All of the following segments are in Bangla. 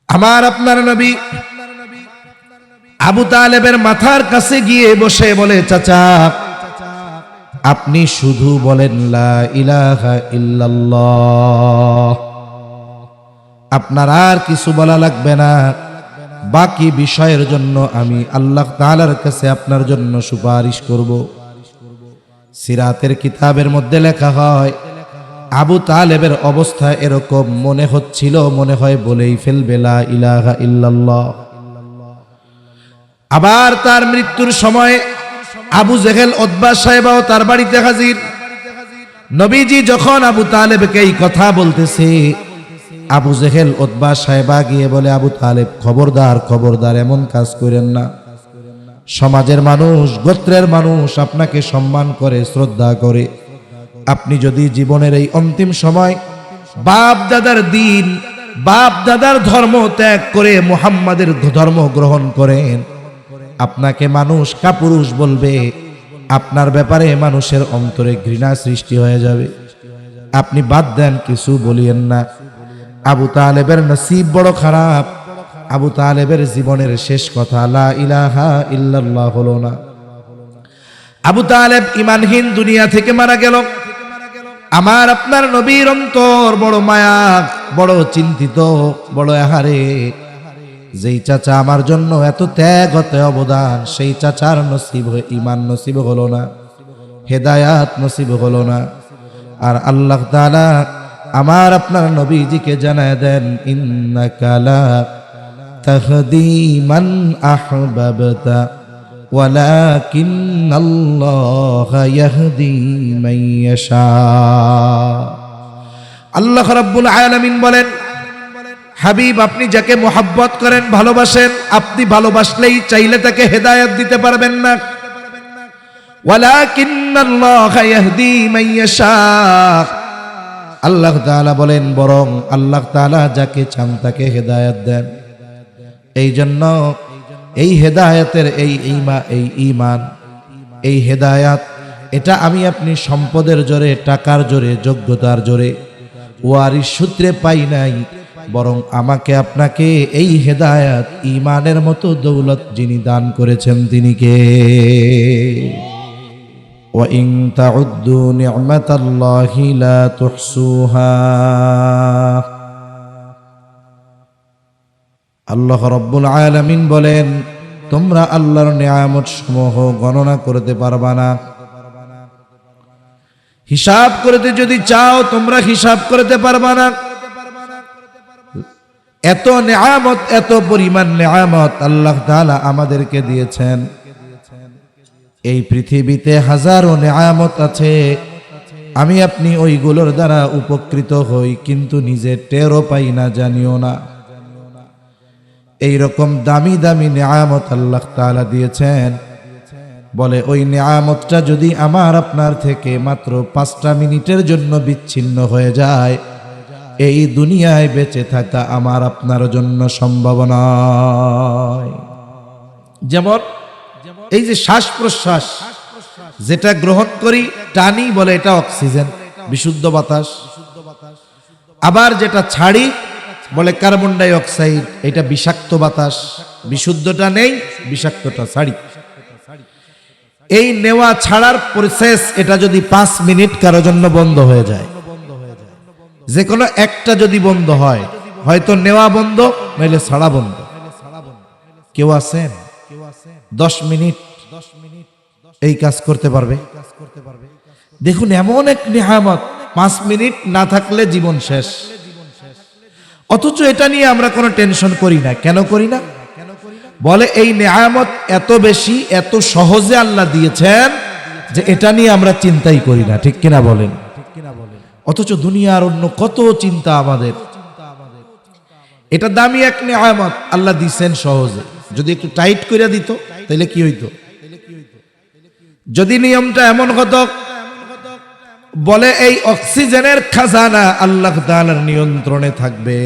আমার আপনার নবী আবু তালেবের মাথার কাছে গিয়ে বসে বলে, চাচা আপনি শুধু বলেন লা ইলাহা ইল্লাল্লাহ, আপনার আর কিছু বলা লাগবে না। বাকি বিষয়ের জন্য আমি আল্লাহ তাআলার কাছে আপনার জন্য সুপারিশ করব। সিরাতের কিতাবের মধ্যে লেখা হয়, আবু তালেবের অবস্থা এরকম মনে হচ্ছিল, মনে হয় বলেই ফেলবে লা ইলাহা ইল্লাল্লাহ। আবার তার মৃত্যুর সময় আবু জেহেল উতবা সাহেবাও তার বাড়িতে হাজির। নবীজি যখন আবু তালেবকে এই কথা বলতেছে, আবু জেহেল উতবা সাহেবা গিয়ে বলে, আবু তালেব খবরদার খবরদার, এমন কাজ করেন না। সমাজের মানুষ, গোত্রের মানুষ আপনাকে সম্মান করে, শ্রদ্ধা করে। আপনি যদি জীবনের এই অন্তিম সময় বাপ দাদার দিন, বাপ দাদার ধর্ম ত্যাগ করে মুহাম্মাদের ধর্ম গ্রহণ করেন, আপনাকে মানুষ কাপুরুষ বলবে, আপনার ব্যাপারে মানুষের অন্তরে ঘৃণা সৃষ্টি হয়ে যাবে। আপনি বাদ দেন, কিছু বলিয়েন না। আবু তালেবের নসিব বড় খারাপ। আবু তালেবের জীবনের শেষ কথা লা ইলাহা ইল্লাল্লাহ হলো না। আবু তালেব ঈমানহীন দুনিয়া থেকে মারা গেল। আমার আপনার নবীর অন্তর বড় মায়া, বড় চিন্তিত, বড় আহারে। যেই চাচা আমার জন্য এত ত্যাগ, এত অবদান, সেই চাচার নসিব ঈমান নসিব হলো না, হেদায়াত নসিব হলো না। আর আল্লাহ তাআলা আমার আপনার নবীজিকে জানায় দেন, ইন্নাকা লা তাহদি মান আহবাবতা ওয়ালাকিন্নাল্লাহা ইয়াহদি মান ইয়াশা। আল্লাহ রাব্বুল আলামিন বলেন, হাবিব আপনি যাকে মোহাব্বত করেন, ভালোবাসেন, আপনি ভালোবাসলেই চাইলে তাকে হেদায়েত দিতে পারবেন না। ওয়ালাকিন্নাল্লাহা ইয়াহদি মান ইয়াশা। আল্লাহ তাআলা বলেন, বরং আল্লাহ তাআলা যাকে চান তাকে হেদায়েত দেন। এই জন্য এই হেদায়েতের এই ঈমান, এই হেদায়েত, এটা আমি আপনি সম্পদের জোরে, টাকার জোরে, যোগ্যতার জোরে, ওয়ারিশ সূত্রে পাই নাই, বরং আমাকে আপনাকে এই হেদায়েত, ঈমানের মতো দৌলত যিনি দান করেছেন তিনি কে? ওয়া ইন তাউদ্দু নি'মাতাল্লাহি লা তুহসুহা। আল্লাহ রাব্বুল আলামিন বলেন, তোমরা আল্লাহর নিয়ামত সমূহ গণনা করতে পারবা না। হিসাব করতে যদি চাও, তোমরা হিসাব করতে পারবা না। এত নিয়ামত, এত পরিমাণ নিয়ামত আল্লাহ তাআলা আমাদেরকে দিয়েছেন। এই পৃথিবীতে হাজারো নিয়ামত আছে, আমি আপনি ওইগুলোর দ্বারা উপকৃত হই, কিন্তু নিজে টেরও পাই না, জানিও না। এইরকম দামি দামি নিয়ামত আল্লাহ তাআলা দিয়েছেন। বলে ওই নিয়ামতটা যদি আমার আপনার থেকে মাত্র 5টা মিনিটের জন্য বিচ্ছিন্ন হয়ে যায়, এই দুনিয়ায় বেঁচে থাকা আমার আপনার জন্য সম্ভব নয়। যেমন এই যে শ্বাস প্রশ্বাস যেটা গ্রহণ করি, টানি, বলে এটা অক্সিজেন, বিশুদ্ধ বাতাস। আবার যেটা ছাড়ি বলে কার্বন ডাই অক্সাইড, এটা বিষাক্ত বাতাস। বিশুদ্ধটা নেই, বিষাক্তটা ছাড়ি। এই নেওয়া ছাড়ার প্রসেস, এটা যদি 5 মিনিট কারোর জন্য বন্ধ হয়ে যায়, যে কোনো একটা যদি বন্ধ হয়, হয়তো নেওয়া বন্ধ, নইলে ছাড়া বন্ধ। কেউ আছেন 10 মিনিট এই কাজ করতে পারবে? দেখুন, এমন এক নিয়ামত, 5 মিনিট না থাকলে জীবন শেষ। অথচ এটা নিয়ে আমরা কোনো টেনশন করি না। কেন করি না? বলে এই নিয়ামত এত বেশি, এত সহজে আল্লাহ দিয়েছেন যে এটা নিয়ে আমরা চিন্তাই করি না। ঠিক কিনা বলেন? অথচ দুনিয়ার অন্য কত চিন্তা আমাদের। এটা দামি এক নিয়ামত আল্লাহ দিয়েছেন সহজে। যদি একটু টাইট করে দিত তাহলে কি হইতো? যদি নিয়মটা এমন হতো, বলে এই অক্সিজেনের খাজানা আল্লাহ তাআলার নিয়ন্ত্রণে থাকবে।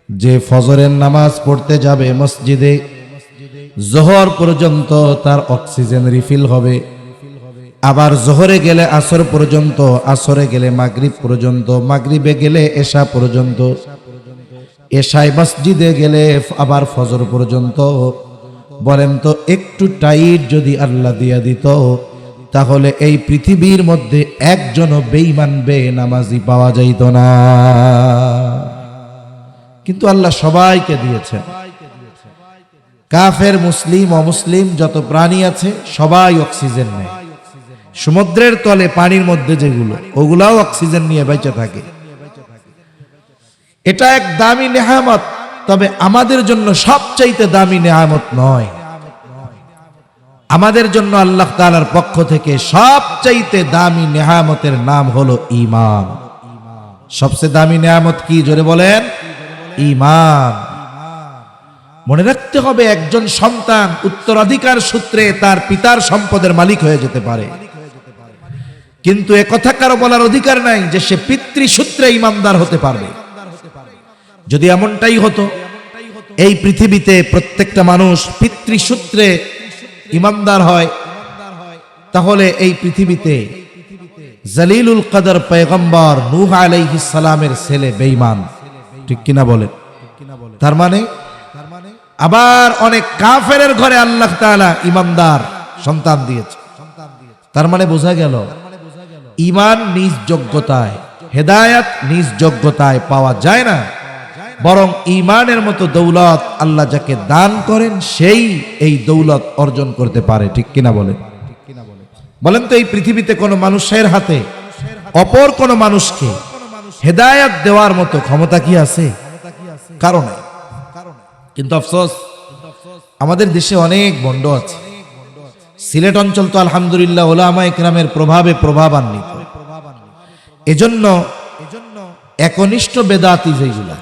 যে ফজরের নামাজ পড়তে যাবে মসজিদে, জোহর পর্যন্ত তার অক্সিজেন রিফিল হবে। আবার জোহরে গেলে আসর পর্যন্ত, আসরে গেলে মাগরিব পর্যন্ত, মাগরিবে গেলে এশা পর্যন্ত। এশায় মসজিদে গেলে আবার ফজর পর্যন্ত, বলেন তো একটু টাইট যদি আল্লাহ দিয়া দিত, তাহলে এই পৃথিবীর মধ্যে একজনও বেঈমান বেনামাজি পাওয়া যাইত না। কিন্তু আল্লাহ সবাইকে দিয়েছেন। কাফের, মুসলিম, অমুসলিম যত প্রাণী আছে সবাই অক্সিজেন নেয়। সমুদ্রের তলে পানির মধ্যে যেগুলো, ওগুলাও অক্সিজেন নিয়ে বেঁচে থাকে। এটা এক দামি নেয়ামত, তবে আমাদের জন্য সবচাইতে দামি নেয়ামত নয়। আমাদের জন্য আল্লাহ তাআলার পক্ষ থেকে সবচাইতে দামি নেয়ামতের নাম হলো ঈমান। সবচেয়ে দামি নেয়ামত কি, জোরে বলেন? ঈমান। মনে রাখতে হবে, একজন সন্তান উত্তরাধিকার সূত্রে তার পিতার সম্পদের মালিক হয়ে যেতে পারে, কিন্তু একথা কারো বলার অধিকার নাই যে সে পিতৃসূত্রে ঈমানদার হতে পারবে। যদি এমনটাই হতো, এই পৃথিবীতে প্রত্যেকটা মানুষ পিতৃসূত্রে ঈমানদার হয়, তাহলে এই পৃথিবীতে জলিলুল কদর পয়গম্বর নূহ আলাইহিস সালামের ছেলে বেঈমান, ঠিক কিনা বলেন? তার মানে আবার অনেক কাফেরের ঘরে আল্লাহ তাআলা ঈমানদার সন্তান দিয়েছে। তার মানে বোঝা গেল, ঈমান নিজ যোগ্যতায়, হেদায়েত নিজ যোগ্যতায় পাওয়া যায় না, বরং ঈমানের মতো দৌলত আল্লাহ যাকে দান করেন সেই এই দৌলত অর্জন করতে পারে, ঠিক কিনা বলেন? বলেন তো, এই পৃথিবীতে কোনো মানুষের হাতে অপর কোনো মানুষকে হেদায়েত দেওয়ার মতো ক্ষমতা কি আছে? কারণ নাই। কিন্তু আফসোস, আমাদের দেশে অনেক ভণ্ড আছে। সিলেট অঞ্চল তো আলহামদুলিল্লাহ উলামায়ে কেরামের প্রভাবে প্রভাবান্বিত। এজন্য একনিষ্ঠ বেদাতি, যেগুলা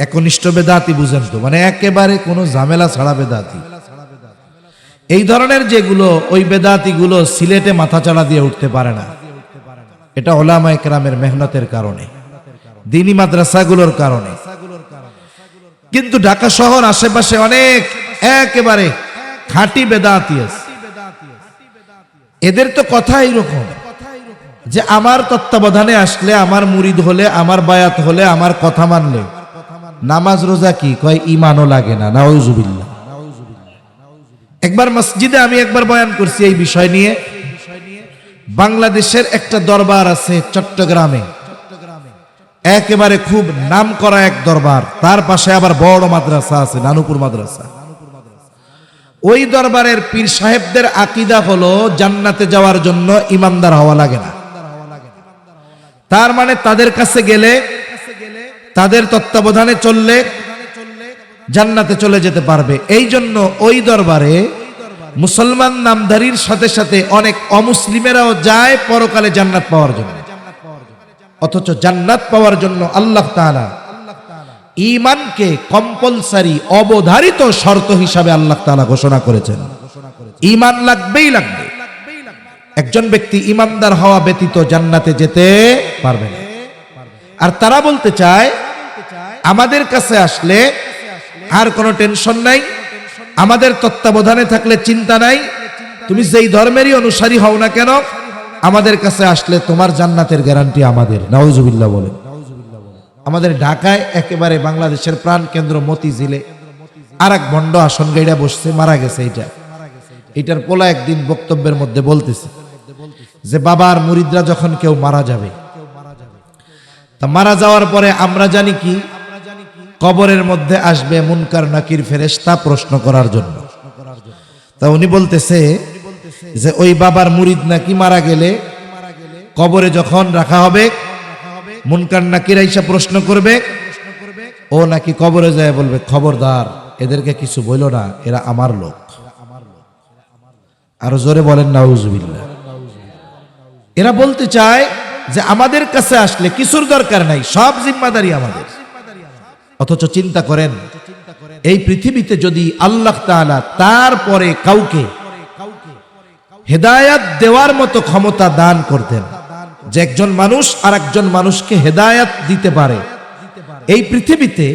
একনিষ্ঠ বেদাতি বুঝেন তো, মানে একেবারে কোনো ঝামেলা ছাড়া বেদাতি, এই ধরনের যেগুলো, ওই বেদাতি গুলো সিলেটে মাথা চাড়া দিয়ে উঠতে পারে না। এটা উলামায়ে কেরামের মেহনতের কারণে, দ্বীনি মাদ্রাসাগুলোর কারণে। কিন্তু ঢাকা শহর আশেপাশে অনেক একেবারে খাঁটি বেদাতি আছে। এদের তো কথা এইরকম যে আমার তত্ত্বাবধানে আসলে, আমার মুরিদ হলে, আমার বায়াত হলে, আমার কথা মানলে নামাজ রোজা কি কয় ঈমানও লাগে না। নাউজুবিল্লাহ। একবার মসজিদে আমি একবার বয়ান করছি এই বিষয় নিয়ে। বাংলাদেশের একটা দরবার আছে চট্টগ্রামে, একেবারে খুব নাম করা এক দরবার, তার পাশে আবার বড় মাদ্রাসা আছে, নানুপুর মাদ্রাসা। ওই দরবারের পীর সাহেবদের আকীদা হলো জান্নাতে যাওয়ার জন্য ঈমানদার হওয়া লাগে না। তার মানে তাদের কাছে গেলে, তাদের তত্ত্বাবধানে চললে জান্নাতে চলে যেতে পারবে। এই জন্য ওই দরবারে মুসলমান নামধারীর সাথে সাথে অনেক অমুসলিমেরাও যায় পরকালে জান্নাত পাওয়ার জন্য। অথচ জান্নাত পাওয়ার জন্য আল্লাহ তাআলা ঈমানকে কম্পালসারি, অবধারিত শর্ত হিসাবে আল্লাহ তাআলা ঘোষণা করেছেন। ঈমান লাগবেই লাগবে। একজন ব্যক্তি ঈমানদার হওয়া ব্যতীত জান্নাতে যেতে পারবে না। আর তারা বলতে চায়, আমাদের কাছে আসলে আর কোনো টেনশন নাই, আমাদের তত্ত্বাবধানে থাকলে চিন্তা নাই, তুমি যেই ধর্মেরই অনুসারী হও না কেন, আমাদের কাছে আসলে তোমার জান্নাতের গ্যারান্টি আমাদের। নাউজুবিল্লাহ বলে। আমাদের ঢাকায় একেবারে বাংলাদেশের প্রাণ কেন্দ্র মতিঝিলে আর এক ভণ্ড আসন গাইড়া বসছে, মারা গেছে। এটার পোলা একদিন বক্তব্যের মধ্যে বলতেছে যে বাবার মুরিদরা যখন কেউ মারা যাবে, তা মারা যাওয়ার পরে আমরা জানি কি, কবরের মধ্যে আসবে মুনকার নাকির ফেরেশতা প্রশ্ন করার জন্য। তা উনি বলতেছে যে ওই বাবার মুরিদ নাকি মারা গেলে কবরে যখন রাখা হবে, মুনকার নাকির আইসা প্রশ্ন করবে, ও নাকি কবরে যায় বলবে, খবরদার এদেরকে কিছু বইলো না, এরা আমার লোক। আরো জোরে বলেন নাউজুবিল্লাহ। এরা বলতে চায় যে আমাদের কাছে আসলে কিছুর দরকার নাই, সব জিম্মাদারি আমাদের। অথচ চিন্তা করেন, এই পৃথিবীতে যদি আল্লাহ তাআলা তারপরে কাউকে হেদায়েত দেওয়ার মতো ক্ষমতা দান করতেন, যে একজন মানুষ আর একজন মানুষকে হেদায়েত দিতে পারে, এই পৃথিবীতে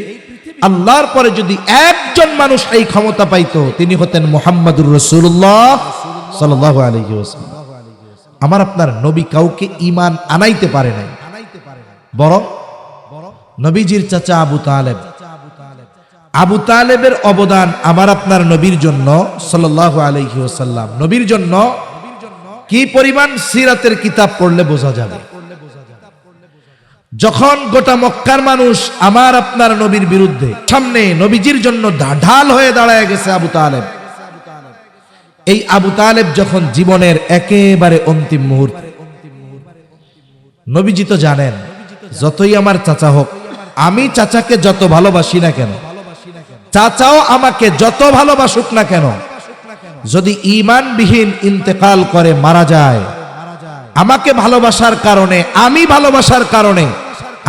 আল্লাহর পরে যদি একজন মানুষ এই ক্ষমতা পাইতো, তিনি হতেন মুহাম্মদুর রাসূলুল্লাহ সাল্লাল্লাহু আলাইহি ওয়াসাল্লাম। আমার আপনার নবী কাউকে ঈমান আনাইতে পারে নাই, বরং নবীজির চাচা আবু তালেব আবু তালেবের অবদান আমার আপনার নবীর জন্য সাল্লাল্লাহু আলাইহি ওয়াসাল্লাম, নবীর জন্য কি পরিমাণ সিরাতের কিতাব পড়লে বোঝা যাবে। যখন গোটা মক্কার মানুষ আমার আপনার নবীর বিরুদ্ধে সামনে নবীজির জন্য ঢাল হয়ে দাঁড়ায় গেছে আবু তালেব, এই আবু তালেব যখন জীবনের একেবারে অন্তিম মুহূর্তে, নবীজি তো জানেন যতই আমার চাচা হোক, আমি চাচাকে যত ভালোবাসি না কেন, চাচাও আমাকে যত ভালোবাসুক না কেন, যদি ঈমানবিহীন ইন্তেকাল করে মারা যায়, আমাকে ভালোবাসার কারণে, আমি ভালোবাসার কারণে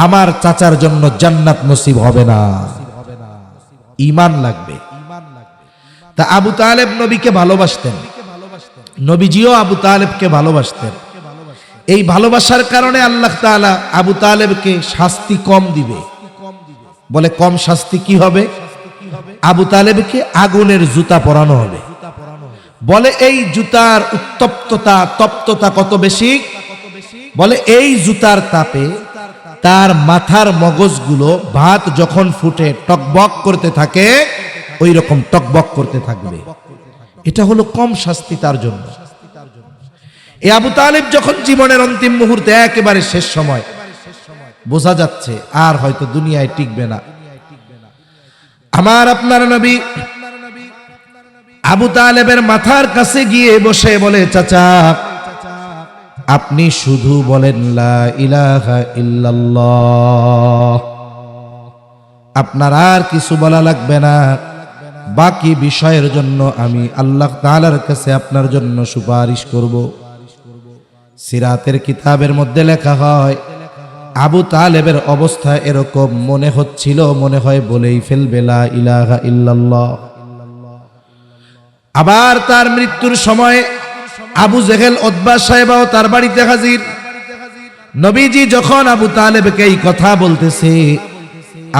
আমার চাচার জন্য জান্নাত নসিব হবে না। ঈমান লাগবে। তা আবু তালেব নবীকে ভালোবাসতেন, নবীজিও আবু তালেবকে ভালোবাসতেন। এই ভালোবাসার কারণে আল্লাহ তাআলা আবু তালেবকে শাস্তি কম দিবে। বলে কম শাস্তি কি হবে? আবু তালেবকে আগুনের জুতা পরানো হবে। বলে এই জুতার উত্তপ্ততা, তপ্ততা কত বেশি? বলে এই জুতার তাপে তার মাথার মগজগুলো ভাত যখন ফুটে টকবক করতে থাকে, ওই রকম টকবক করতে থাকবে। এটা হলো কম শাস্তি তার জন্য। এই আবু তালেব যখন জীবনের অন্তিম মুহূর্তে, একেবারে শেষ সময়, বোঝা যাচ্ছে আর হয়তো দুনিয়ায় টিকবে না, আমার আপনার নবী আবু তালেবের মাথার কাছে গিয়ে বসে বলে, চাচা আপনি শুধু বলেন লা ইলাহা ইল্লাল্লাহ, আপনার আর কিছু বলা লাগবে না, বাকি বিষয়ের জন্য আমি আল্লাহ তাআলার কাছে আপনার জন্য সুপারিশ করব। সিরাতের কিতাবের মধ্যে লেখা হয় আবু তালেবের অবস্থা এরকম মনে হচ্ছিল, মনে হয় বলেই ফেলবে লা ইলাহা ইল্লাল্লাহ। আবার তার মৃত্যুর সময় আবু জেহেল উতবা সাহেবাও তার বাড়িতে হাজির। নবীজি যখন আবু তালেবকে এই কথা বলতেছে,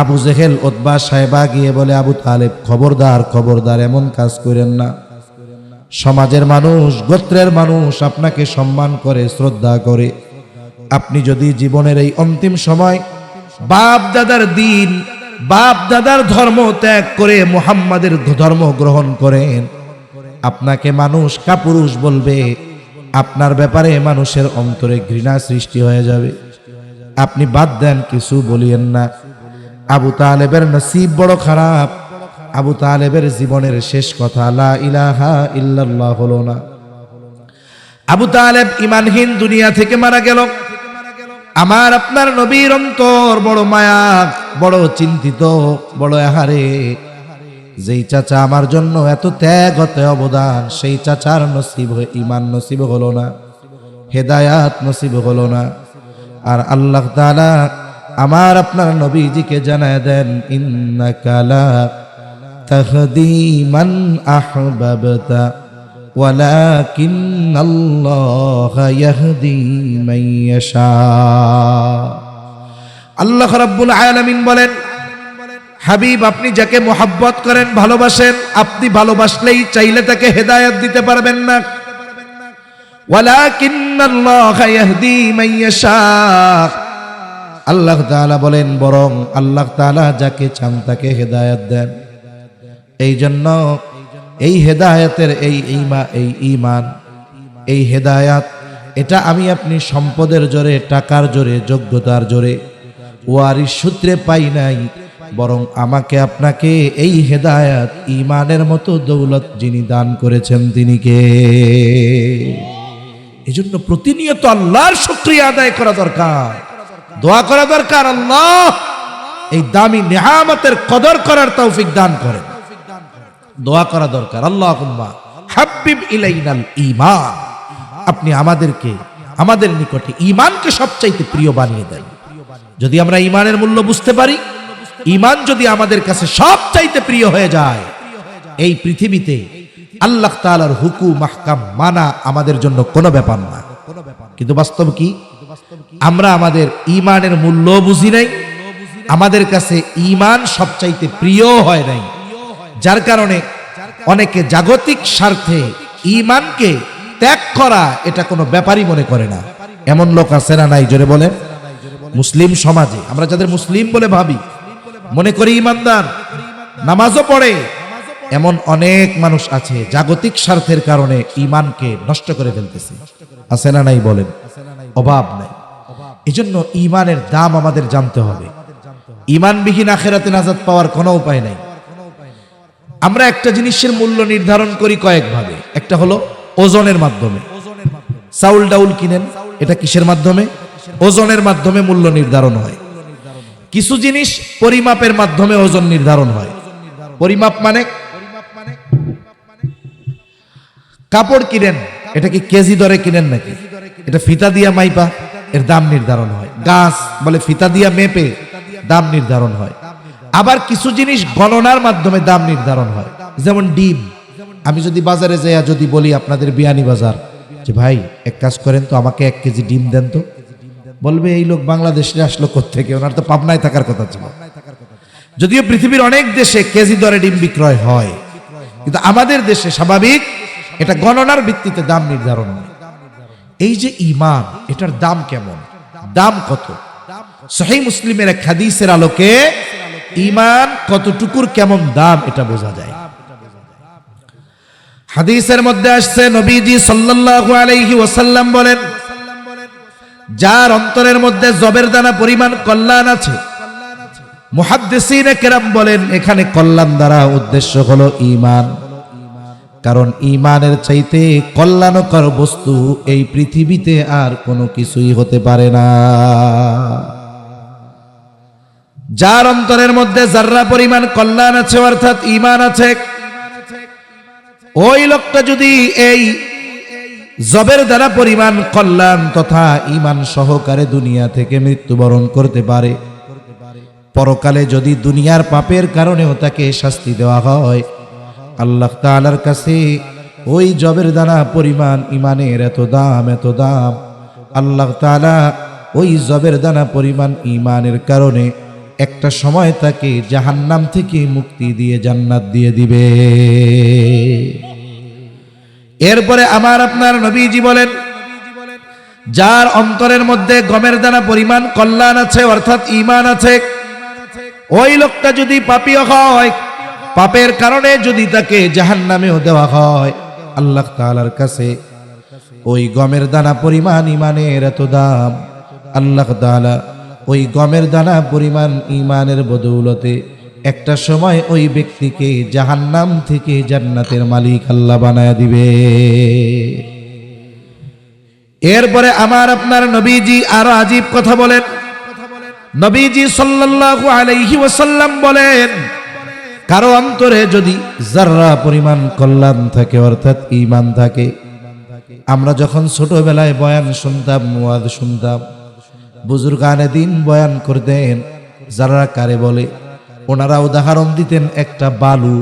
আবু জেহেল উতবা সাহেবা গিয়ে বলে, আবু তালেব খবরদার, খবরদার, এমন কাজ করেন না। সমাজের মানুষ, গোত্রের মানুষ আপনাকে সম্মান করে, শ্রদ্ধা করে, আপনি যদি জীবনের এই অন্তিম সময় বাপ দাদার দিন, বাপ দাদার ধর্ম ত্যাগ করে মুহাম্মাদের ধর্ম গ্রহণ করেন, আপনাকে মানুষ কাপুরুষ বলবে, আপনার ব্যাপারে মানুষের অন্তরে ঘৃণা সৃষ্টি হয়ে যাবে। আপনি বাদ দেন, কিছু বলিয়েন না। আবু তালেবের নসিব বড় খারাপ। আবু তালেবের জীবনের শেষ কথা লা ইলাহা ইল্লাল্লাহ হলো না। আবু তালেব ঈমানহীন দুনিয়া থেকে মারা গেল। আমার আপনার নবীর অন্তর বড় মায়া, বড় চিন্তিত, বড় আহারে, যেই চাচা আমার জন্য এত ত্যাগ, এত অবদান, সেই চাচার নসিব ঈমান নসিব হলো না, হেদায়াত নসিব হলো না। আর আল্লাহ তাআলা আমার আপনার নবীজিকে জানায় দেন, ইন্নাকা লা তাহদি মান আহবাবতা ওয়ালাকিন্নাল্লাহা ইয়াহদি মান ইয়াশা। আল্লাহ রাব্বুল আলামিন বলেন, হাবিব আপনি যাকে মোহাব্বত করেন, ভালোবাসেন, আপনি ভালোবাসলেই চাইলে তাকে হেদায়েত দিতে পারবেন না। ওয়ালাকিন্নাল্লাহা ইয়াহদি মান ইয়াশা। আল্লাহ তাআলা বলেন, বরং আল্লাহ তাআলা যাকে চান তাকে হেদায়েত দেন। এই জন্য এই হেদায়েতের এই ঈমান, এই হেদায়েত, এটা আমি আপনি সম্পদের জোরে, টাকার জোরে, যোগ্যতার জোরে, ওয়ারিশ সূত্রে পাই নাই, বরং আমাকে আপনাকে এই হেদায়েত, ঈমানের মতো দৌলত যিনি দান করেছেন তিনি কে? এজন্য প্রতিনিয়ত আল্লাহর শুকরিয়া আদায় করা দরকার, দোয়া করা দরকার, আল্লাহ এই দামি নিয়ামতের কদর করার তৌফিক দান করেন। দোয়া করা দরকার, আল্লাহুম্মা হাব্বিব ইলাইনাল ঈমান, আপনি আমাদেরকে, আমাদের নিকটে ঈমানকে সবচাইতে প্রিয় বানিয়ে দেন। যদি আমরা ঈমানের মূল্য বুঝতে পারি, ঈমান যদি আমাদের কাছে সবচাইতে প্রিয় হয়ে যায়, এই পৃথিবীতে আল্লাহ তাআলার হুকুম আহকাম মানা আমাদের জন্য কোনো ব্যাপার না। কিন্তু বাস্তব কি? আমরা আমাদের ঈমানের মূল্য বুঝি নাই, আমাদের কাছে ঈমান সবচাইতে প্রিয় হয় নাই, যার কারণে অনেকে জাগতিক স্বার্থে ঈমানকে ত্যাগ করা এটা কোনো ব্যাপারই মনে করে না। এমন লোক আছে না নাই? জোরে বলেন। মুসলিম সমাজে আমরা যাদের মুসলিম বলে ভাবি, মনে করি ঈমানদার, নামাজও পড়ে, এমন অনেক মানুষ আছে জাগতিক স্বার্থের কারণে ঈমানকে নষ্ট করে ফেলতেছে। আছে না নাই বলেন? অভাব নাই। এজন্য ঈমানের দাম আমাদের জানতে হবে। ঈমানবিহীন আখিরাতে নাজাত পাওয়ার কোনো উপায় নাই। আমরা একটা জিনিসের মূল্য নির্ধারণ করি কয়েকভাবে। একটা হলো ওজনের মাধ্যমে। চাউল ডাউল কিনেন, এটা কিসের মাধ্যমে? ওজনের মাধ্যমে মূল্য নির্ধারণ হয়। কিছু জিনিস পরিমাপের মাধ্যমে ওজন নির্ধারণ হয়। পরিমাপ মানে কাপড় কিনেন, এটা কি কেজি দরে কিনেন নাকি? এটা ফিতা দিয়া মাইপা এর দাম নির্ধারণ হয়। গাছ বলে ফিতা দিয়া মেপে দাম নির্ধারণ হয়। আবার কিছু জিনিস গণনার মাধ্যমে দাম নির্ধারণ হয়। যেমন ডিম, আমি যদি বাজারে যাই যদি বলি আপনাদের বিয়ানী বাজার যে ভাই এক কাজ করেন তো আমাকে 1 কেজি ডিম দেন তো, বলবে এই লোক বাংলাদেশে আসলো কোত্থেকে, ওনার তো পাবনায় থাকার কথা ছিল। যদিও পৃথিবীর অনেক দেশে কেজি দরে ডিম বিক্রয় হয়, কিন্তু আমাদের দেশে স্বাভাবিক এটা গণনার ভিত্তিতে দাম নির্ধারণ হয়। এই যে ঈমান, এটার দাম কেমন, দাম কত? সহিহ মুসলিমের এক হাদিসের আলোকে ঈমান কতটুকুর কেমন দাম এটা বোঝা যায়। হাদিসের মধ্যে আসছে নবীজি সাল্লাল্লাহু আলাইহি ওয়াসাল্লাম বলেন, যার অন্তরের মধ্যে জবের দানা পরিমাণ কল্যাণ আছে, মুহাদ্দিসিনে কেরাম বলেন এখানে কল্যাণ দ্বারা উদ্দেশ্য হলো ঈমান। কারণ ঈমানের চাইতে কল্যাণকর বস্তু এই পৃথিবীতে আর কোনো কিছুই হতে পারে না। যার অন্তরের মধ্যে যাররা পরিমাণ কল্যাণ আছে অর্থাৎ ঈমান আছে, ওই লোকটা যদি এই জবের দ্বারা পরিমাণ কল্যাণ তথা ঈমান সহকারে দুনিয়া থেকে মৃত্যুবরণ করতে পারে, পরকালে যদি দুনিয়ার পাপের কারণেও তাকে শাস্তি দেওয়া হয়, আল্লাহ তাআলার কাছে ওই জবের দানা পরিমাণ ঈমানের এত দাম, এত দাম, আল্লাহ তাআলা ওই জবের দানা পরিমাণ ঈমানের কারণে একটা সময় তাকে জাহান্নাম থেকে মুক্তি দিয়ে জান্নাত দিয়ে দিবে। এরপরে আমার আপনার নবীজি বলেন, যার অন্তরের মধ্যে গমের দানা পরিমাণ কল্যাণ আছে অর্থাৎ ঈমান আছে, ওই লোকটা যদি পাপীও হয়, পাপের কারণে যদি তাকে জাহান্নামেও দেওয়া হয়, আল্লাহ তাআলার কাছে ওই গমের দানা পরিমাণ ঈমানের এত দাম, আল্লাহ তাআলা ওই গমের দানা পরিমাণ ঈমানের বদৌলতে একটা সময় ওই ব্যক্তিকে জাহান্নাম থেকে জান্নাতের মালিক আল্লাহ বানায়া দিবে। এরপরে আমার আপনার নবীজি আরো আজীব কথা বলেন। নবীজি সাল্লাল্লাহু আলাইহি ওয়াসাল্লাম বলেন, কারো অন্তরে যদি যাররা পরিমাণ কল্যাণ থাকে অর্থাৎ ঈমান থাকে, আমরা যখন ছোটবেলায় বয়ান শুনতাম, মুয়াজ শুনতাম, বুজুর্গানে দিন বয়ান করতেন, যারা কারে বলে ওনারা উদাহরণ দিতেন একটা বালু,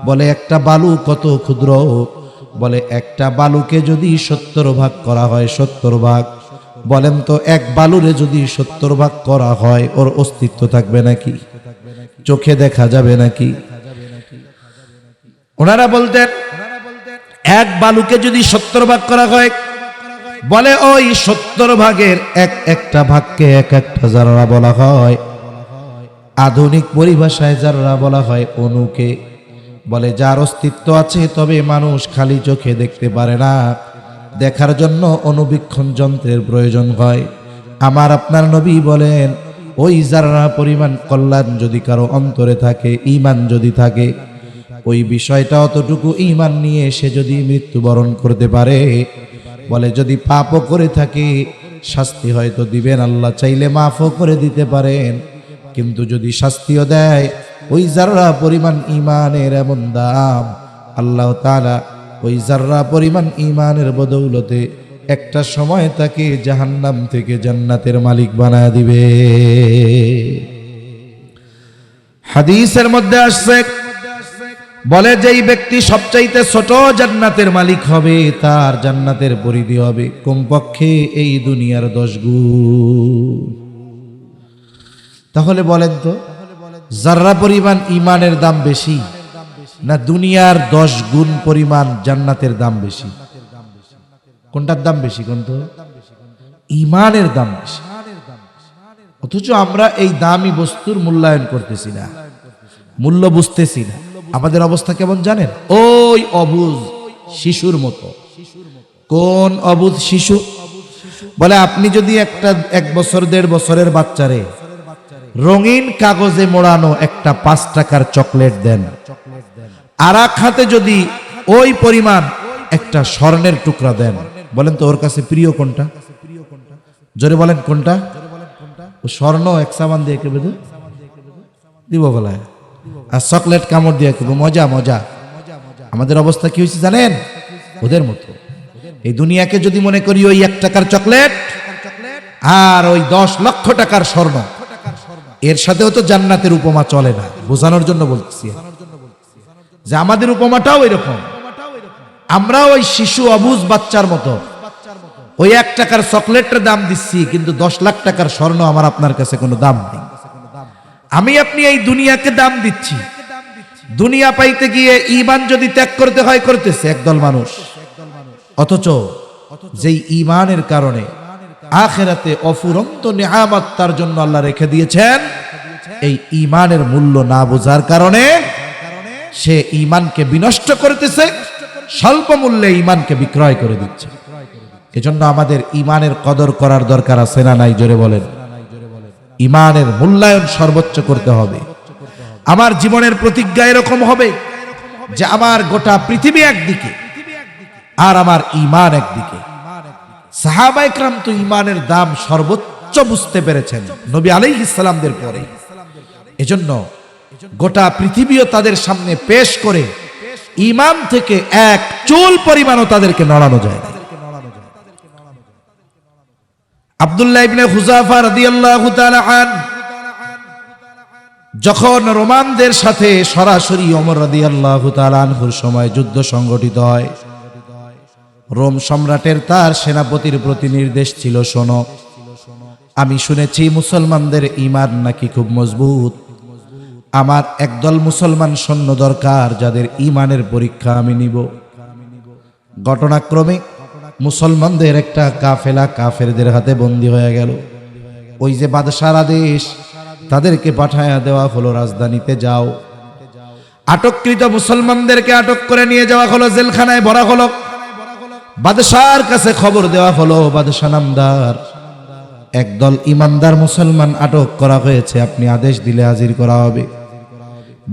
বলে একটা বালু কত ক্ষুদ্র, বলে একটা বালুকে যদি 70 ভাগ করা হয়, 70 ভাগ, বলেন তো এক বালুরে যদি 70 ভাগ করা হয় ওর অস্তিত্ব থাকবে নাকি? চোখে দেখা যাবে নাকি? ওনারা বলতেন এক বালুকে যদি 70 ভাগ করা হয়, বলে ওই 70 ভাগের একটা ভাগকে একটা যাররা বলা হয়। আধুনিক পরিভাষায় যাররা বলা হয় অণুকে। বলে যার অস্তিত্ব আছে, তবে মানুষ খালি চোখে দেখতে পারে না, দেখার জন্য অণুবীক্ষণ যন্ত্রের প্রয়োজন হয়। আমার আপনার নবী বলেন, ওই যাররা পরিমাণ কল্যাণ যদি কারো অন্তরে থাকে, ঈমান যদি থাকে, ওই বিষয়টা অতটুকু ঈমান নিয়ে সে যদি মৃত্যুবরণ করতে পারে, বলে যদি পাপও করে থাকে শাস্তি হয়তো দিবেন, আল্লাহ চাইলে মাফও করে দিতে পারেন, কিন্তু যদি শাস্তিও দেয়, ওই যাররা পরিমাণ ঈমানের এমন দাম, আল্লাহ তাআলা ওই যাররা পরিমাণ ঈমানের বদৌলতে একটা সময় তাকে জাহান্নাম থেকে জান্নাতের মালিক বানায় দিবে। হাদিসের মধ্যে আসছে, বলে যেই ব্যক্তি সবচাইতে ছোট জান্নাতের মালিক হবে, তার জান্নাতের পরিধি হবে কমপক্ষে এই দুনিয়ার 10 গুণ। তাহলে বলেন তো, যাররা পরিমাণ ঈমানের দাম বেশি না দুনিয়ার 10 গুণ পরিমাণ জান্নাতের দাম বেশি? কোনটার দাম বেশি কোন তো? ঈমানের দাম বেশি। অথচ আমরা এই দামি বস্তুর মূল্যায়ন করতেছি না। মূল্য বুঝতেছি না। আমাদের অবস্থা কেমন জানেন? ওই অবুঝ শিশুর মতো। কোন অবুঝ শিশু? বলে আপনি যদি একটা 1 বছর 1.5 বছরের বাচ্চারে রঙিন কাগজে মোড়ানো একটা 5 টাকার চকলেট দেন, আর এক হাতে যদি ওই পরিমাণ একটা স্বর্ণের টুকরা দেন, বলেন তো ওর কাছে প্রিয় কোনটা? জোরে বলেন কোনটা? ও স্বর্ণ এক সাবান দিয়ে কেবে দিব বলায়, আর চকলেট কামড় দিয়ে কেবো মজা মজা। আমাদের অবস্থা কি হয়েছে জানেন? ওদের মতো। এই দুনিয়াকে যদি মনে করি ওই 1 টাকার চকলেট আর ওই 10 লক্ষ টাকার স্বর্ণ, এর সাথেও তো জান্নাতের উপমা চলে না। বোঝানোর জন্য বলতেছি যে আমাদের উপমাটাও এরকম। আমরা ওই শিশু অবুঝ বাচ্চার মতো ওই 1 টাকার চকলেটের দাম দিচ্ছি, কিন্তু 10 লাখ টাকার স্বর্ণ আমার আপনার কাছে কোনো দাম নেই। আমি আপনি এই দুনিয়াকে দাম দিচ্ছি, দুনিয়া পাইতে গিয়ে ঈমান যদি ত্যাগ করতে হয় করতেছে একদল মানুষ, অথচ যেই ঈমানের কারণে আখিরাতে অফুরন্ত নিয়ামত তার জন্য আল্লাহ রেখে দিয়েছেন, এই ঈমানের মূল্য না বোঝার কারণে সে ঈমানকে বিনষ্ট করতেছে, স্বল্প মূল্যে ঈমানকে বিক্রয় করে দিচ্ছে। এজন্য আমাদের ঈমানের কদর করার দরকার আছে না নাই? জোরে বলেন। ঈমানের মূল্যায়ন সর্বোচ্চ করতে হবে। আমার জীবনের প্রতিজ্ঞা এরকম হবে যে আমার গোটা পৃথিবী একদিকে আর আমার ঈমান একদিকে। সাহাবায়ে কেরাম তো ঈমানের দাম সর্বোচ্চ বুঝতে পেরেছেন নবী আলাইহিস সালামদের পরে। এজন্য গোটা পৃথিবীও তাদের সামনে পেশ করে ঈমান থেকে এক চুল পরিমাণও তাদেরকে নড়ানো যায় না। আব্দুল্লাহ ইবনে হুযাফা রাদিয়াল্লাহু তাআলা আনহু যখন রোমানদের সাথে সরাসরি ওমর রাদিয়াল্লাহু তাআলা আনহুর সময় যুদ্ধ সংগঠিত হয়, রোম সম্রাটের তার সেনাপতির প্রতি নির্দেশ ছিল, শোনো, আমি শুনেছি মুসলমানদের ঈমান নাকি খুব মজবুত। আমার একদল মুসলমান সৈন্য দরকার যাদের ঈমানের পরীক্ষা আমি নিব। ঘটনাক্রমে মুসলমানদের একটা কাফেলা কাফেরদের হাতে বন্দী হয়ে গেল। ওই যে বাদশার আদেশ, তাদেরকে পাঠায়া দেওয়া হলো রাজধানীতে যাও। আটককৃত মুসলমানদেরকে আটক করে নিয়ে যাওয়া হলো, জেলখানায় ভরা হলো। বাদশার কাছে খবর দেওয়া হলো, বাদশা নামদার, একদল ইমানদার মুসলমান আটক করা হয়েছে, আপনি আদেশ দিলে হাজির করা হবে।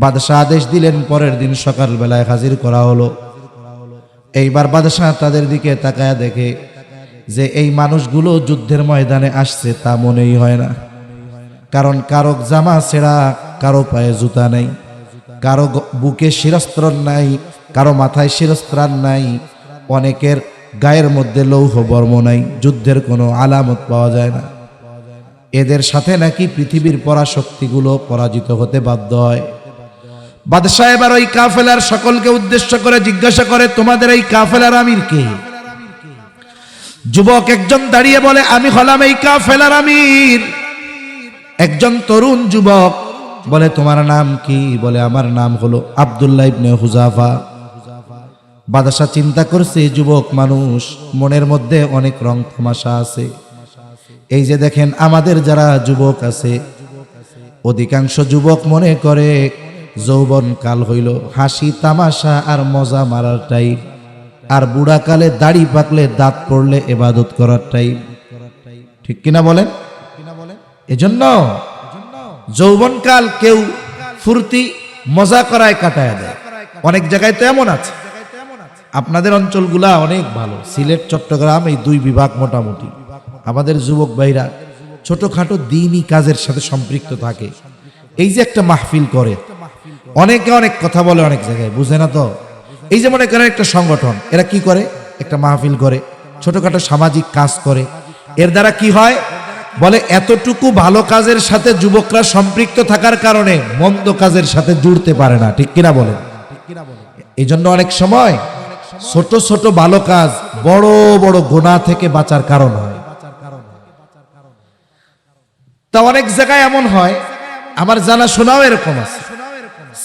বাদশা আদেশ দিলেন, পরের দিন সকাল বেলায় হাজির করা হলো। এইবার বাদশা তাদের দিকে তাকায়া দেখে যে এই মানুষগুলো যুদ্ধের ময়দানে আসছে তা মনেই হয় না। কারণ কারো জামা ছেঁড়া, কারো পায়ে জুতা নেই, কারো বুকে শিরস্ত্রাণ নাই, কারো মাথায় শিরস্ত্রাণ নাই, অনেকের গায়ের মধ্যে লৌহ বর্ম নাই, যুদ্ধের কোনো আলামত পাওয়া যায় না। এদের সাথে নাকি পৃথিবীর পরাশক্তিগুলো পরাজিত হতে বাধ্য হয়। বাদশাহ এবার ওই কাফেলার সকলকে উদ্দেশ্য করে জিজ্ঞাসা করে, তোমাদের এই কাফেলার আমির কে? যুবক একজন দাঁড়িয়ে বলে, আমি হলাম এই কাফেলার আমির। একজন তরুণ যুবক বলে, তোমার নাম কি? বলে, আমার নাম হলো আব্দুল্লাহ ইবনে হুযাফা। বাদশা চিন্তা করছে, যুবক মানুষ, মনের মধ্যে অনেক রং তামাশা আছে। এই যে দেখেন আমাদের যারা যুবক আছে, অধিকাংশ যুবক মনে করে যৌবন কাল হইল হাসি তামাশা আর মজা মারার টাইম, আর বুড়া কালে দাড়ি পাকলে দাঁত পড়লে ইবাদত করার টাইম। ঠিক কিনা বলেন? এজন্য যৌবনকাল কেউ ফুর্তি মজা করায় কাটায় দেয়। অনেক জায়গায় তো এমন আছে। আপনাদের অঞ্চলগুলা অনেক ভালো, সিলেট চট্টগ্রাম এই 2 বিভাগ মোটামুটি আমাদের যুবক ভাইরা ছোটখাটো দিনই কাজের সাথে সম্পৃক্ত থাকে। এই যে একটা মাহফিল করে, অনেকে অনেক কথা বলে, অনেক জায়গায় বুঝে না তো। এই যে মনে করেন একটা সংগঠন, এরা কি করে? একটা মাহফিল করে, ছোটখাটো সামাজিক কাজ করে। এর দ্বারা কি হয়? বলে এতটুকু ভালো কাজের সাথে যুবকরা সম্পৃক্ত থাকার কারণে মন্দ কাজের সাথে জুড়তে পারে না। ঠিক কিনা বলেন? এই জন্য অনেক সময় ছোট ছোট ভালো কাজ বড় বড় গুনাহ থেকে বাঁচার কারণ হয়। তা অনেক জায়গায় এমন হয়, আমার জানা শোনাও এরকম আছে,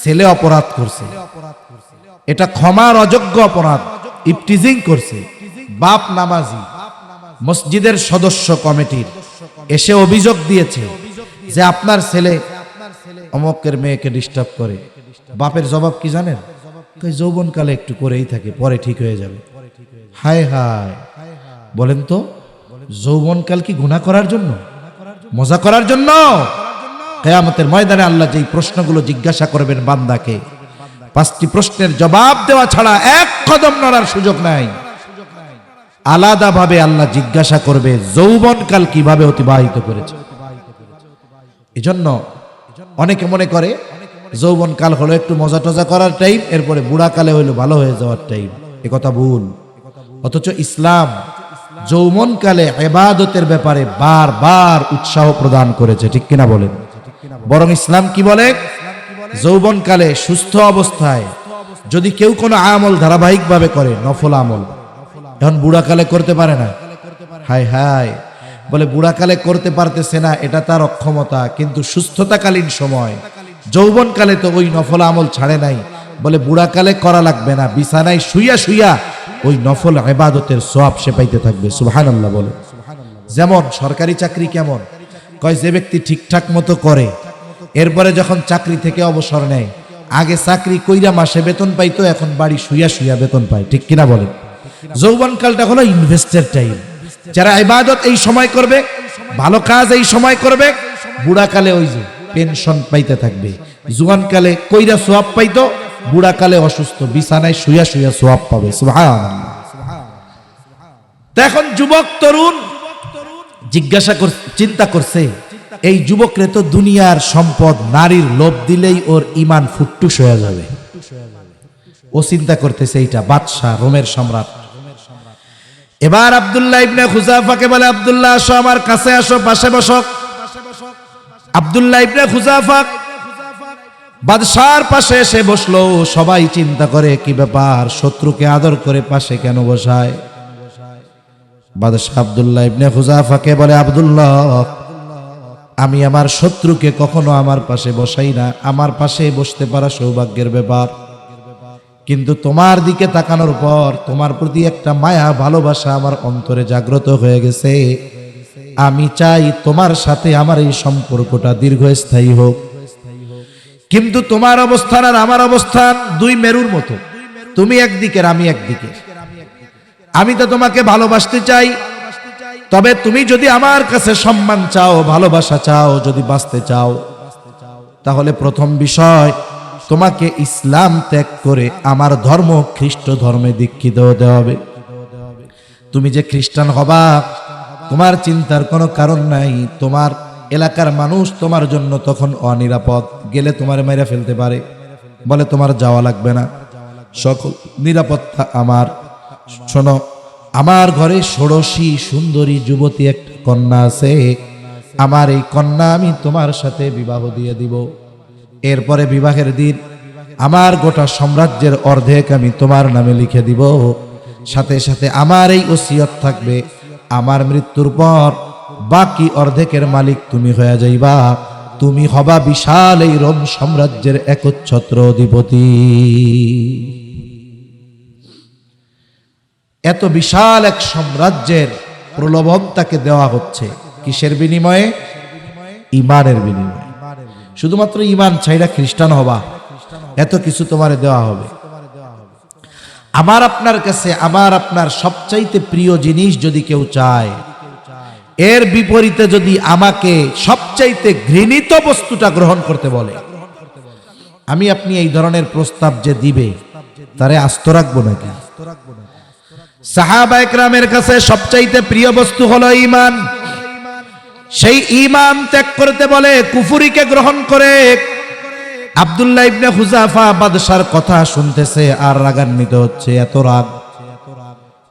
ছেলে অপরাধ করছে, এটা ক্ষমার অযোগ্য অপরাধ, ইফটিজিং করছে, বাপ নামাজি মসজিদের সদস্য কমিটির এসে অভিযোগ দিয়েছে যে আপনার ছেলে অমকের মেয়েকে ডিস্টার্ব করে, বাপের জবাব কি জানেন? যৌবনকালে একটু করেই থাকে, পরে ঠিক হয়ে যাবে। হায় হায়, বলেন তো, যৌবনকাল কি গুনাহ করার জন্য, মজা করার জন্য? কিয়ামতের ময়দানে আল্লাহ যেই প্রশ্নগুলো জিজ্ঞাসা করবেন বান্দাকে, 5টি প্রশ্নের জবাব দেওয়া ছাড়া এক কদম নড়ার সুযোগ নাই। আলাদাভাবে আল্লাহ জিজ্ঞাসা করবে যৌবনকাল কিভাবে অতিবাহিত করেছে। এজন্য অনেকে মনে করে যৌবনকাল হলো একটু মজা টজা করার টাইম, এরপরে বুড়াকালে হইলো ভালো হয়ে যাওয়ার টাইম। এ কথা ভুল। অথচ ইসলাম যৌবনকালে ইবাদতের ব্যাপারে বারবার উৎসাহ প্রদান করেছে, ঠিক কিনা বলেন? বরং ইসলাম কি বলে? যৌবনকালে সুস্থ অবস্থায় যদি কেউ কোনো আমল ধারাবাহিকভাবে করে, নফল আমল, এখন বুড়াকালে করতে পারে না, হায় হায়, বলে বুড়াকালে করতে পারতেছে না, এটা তার অক্ষমতা, কিন্তু সুস্থতাকালীন সময় যৌবনকালে তো ওই নফল আমল ছাড়ে নাই, বলে বুড়াকালে করা লাগবে না, বিছানায় শুইয়া শুইয়া ওই নফল ইবাদতের সওয়াব সে পাইতে থাকবে। সুবহানাল্লাহ বলে। যেমন সরকারি চাকরি কেমন, কয় যে ব্যক্তি ঠিকঠাক মতো করে, এরপরে যখন চাকরি থেকে অবসর নেয়, আগে চাকরি কইরা মাসে বেতন পাইতো, এখন বাড়ি শুইয়া শুইয়া বেতন পায়, ঠিক কিনা বলেন? যৌবনকালটা হলো ইনভেস্টের টাইম। যারা ইবাদত এই সময় করবে, ভালো কাজ এই সময় করবে, বুড়াকালে ওই যে পেনশন পাইতে থাকবে। জুয়ানকালে কইরা সওয়াব পাইতো, বুড়াকালে অসুস্থ বিছানায় শুইয়া শুইয়া সওয়াব পাবে। সুবহানাল্লাহ। এখন যুবক তরুণ জিজ্ঞাসা চিন্তা করছে, এই যুবকরে তো দুনিয়ার সম্পদ নারীর লোভ দিলেই ওর ঈমান ফুটটুস হয়ে যাবে। ও চিন্তা করতেছে এইটা, বাদশা রোমের সম্রাট। এবার আব্দুল্লাহ ইবনে খুজাফাকে বলে, আব্দুল্লাহ আসো, আমার কাছে আসো, পাশে বসো। আব্দুল্লাহ ইবনে খুজাফা বাদশার পাশে এসে বসলো। সবাই চিন্তা করে কি ব্যাপার, শত্রুকে আদর করে পাশে কেন বসায়? বাদশা আব্দুল্লাহ ইবনে খুজাফাকে বলে, আব্দুল্লাহ, আমি আমার শত্রুকে কখনো আমার পাশে বসাই না, আমার পাশে বসতে পারা সৌভাগ্যের ব্যাপার, কিন্তু তোমার দিকে তাকানোর পর তোমার প্রতি একটা মায়া ভালোবাসা আমার অন্তরে জাগ্রত হয়ে গেছে। আমি চাই তোমার সাথে আমার এই সম্পর্কটা দীর্ঘস্থায়ী হোক, কিন্তু তোমার অবস্থান আর আমার অবস্থান দুই মেরুর মতো, তুমি একদিকের আমি একদিকে। আমি তো তোমাকে ভালোবাসতে চাই, তবে তুমি যদি আমার কাছে সম্মান চাও, ভালোবাসা চাও, যদি বাঁচতে চাও, তাহলে প্রথম বিষয় তোমাকে ইসলাম ত্যাগ করে আমার ধর্ম খ্রিস্ট ধর্মে দীক্ষিত হতে হবে। তুমি যে খ্রিস্টান হবা, তোমার চিন্তার কোনো কারণ নাই। তোমার এলাকার মানুষ তোমার জন্য তখন অনিরাপদ, গেলে তোমার মেরে ফেলতে পারে, বলে তোমার যাওয়া লাগবে না, সকল নিরাপত্তা আমার। শোনো, আমার ঘরে ষোড়শী সুন্দরী যুবতী একটা কন্যা আছে, আমার এই কন্যা আমি তোমার সাথে বিবাহ দিয়ে দিব। এরপরে বিবাহের দিন আমার গোটা সাম্রাজ্যের অর্ধেক আমি তোমার নামে লিখে দিব, সাথে সাথে আমার এই ওসিয়ত থাকবে, আমার মৃত্যুর পর বাকি অর্ধেকের মালিক তুমি হয়ে যাইবা, তুমি হবা বিশাল এই রোম সাম্রাজ্যের একচ্ছত্র অধিপতি। এত বিশাল এক সাম্রাজ্যের প্রলোভন তাকে দেওয়া হচ্ছে, কিসের বিনিময়ে? ঈমানের বিনিময়ে। শুধুমাত্র ঈমান ছাইরা খ্রিস্টান হবা, এত কিছু তোমারে দেওয়া হবে। আমার আপনার কাছে আমার আপনার সবচাইতে প্রিয় জিনিস যদি কেউ চায়, এর বিপরীতে যদি আমাকে সবচাইতে ঘৃণিত বস্তুটা গ্রহণ করতে বলে, আমি আপনি এই ধরনের প্রস্তাব যে দিবে তারে আস্ত রাখবো নাকি? সাহাবা ইকরামের কাছে সবচাইতে প্রিয় বস্তু হলো ঈমান। সেই ঈমান ত্যাগ করতে বলে, কুফরিকে গ্রহণ করে। আব্দুল্লাহ ইবনে খুজাফা বাদশার কথা শুনতেছে আর রাগান্বিত হচ্ছে, এত রাগ,